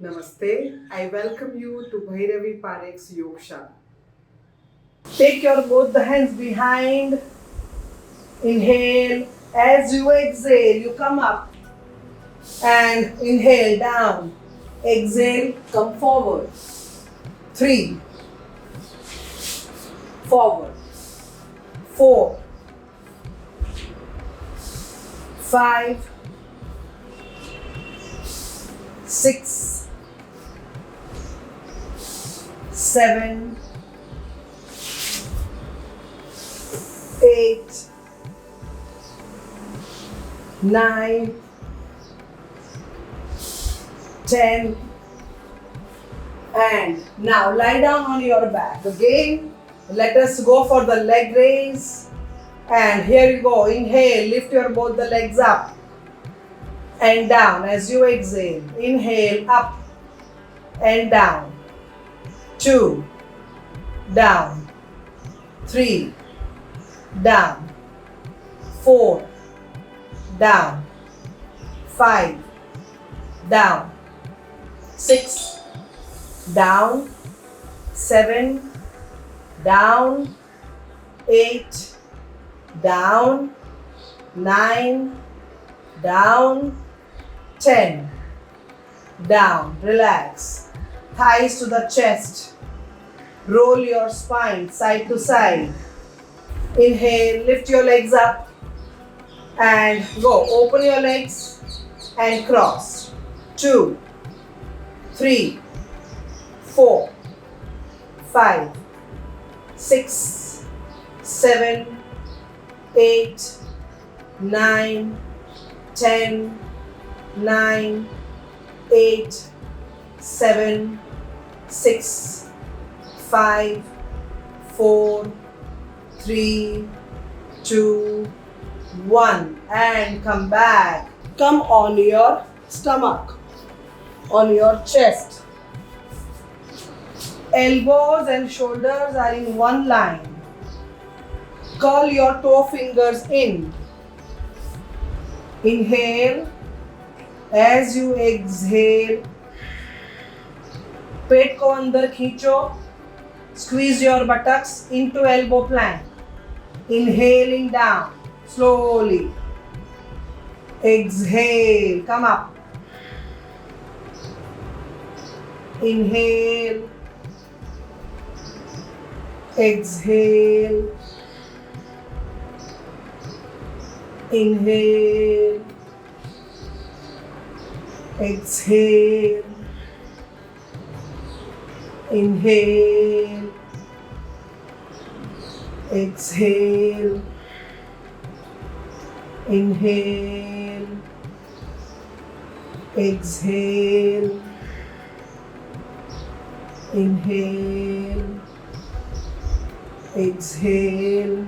Namaste. I welcome you to Bhairavi Parekh's Yogshaala. Take your both the hands behind. Inhale. As you exhale, you come up and inhale down. Exhale, come forward. 3, forward. 4, 5, 6, 7, 8, 9, 10, and now lie down on your back. Again, let us go for the leg raise. And here you go. Inhale, lift your both the legs up and down as you exhale. Inhale, up and down. 2, down. 3, down. 4, down. 5, down. 6, down. 7, down. 8, down. 9, down. 10, down. Relax. Thighs to the chest. Roll your spine side to side. Inhale, lift your legs up and go. Open your legs and cross. 2, 3, 4, 5, 6, 7, 8, 9, 10, 9, 8, 7, 6, 5, 4, 3, 2, 1. And come back. Come on your stomach, on your chest. Elbows and shoulders are in one line. Curl your toe fingers in. Inhale. As you exhale, पेट को अंदर खींचो. Squeeze your buttocks into elbow plank. Inhaling down slowly. Exhale, come up. Inhale. Exhale. Inhale. Exhale. Inhale. Exhale. Inhale. Exhale. Inhale. Exhale.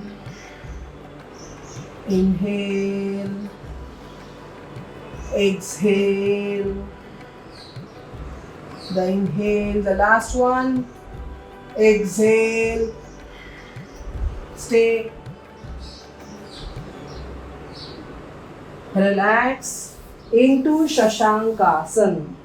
Inhale. Exhale. The inhale, the last one. Exhale. Stay. Relax into Shashankasana.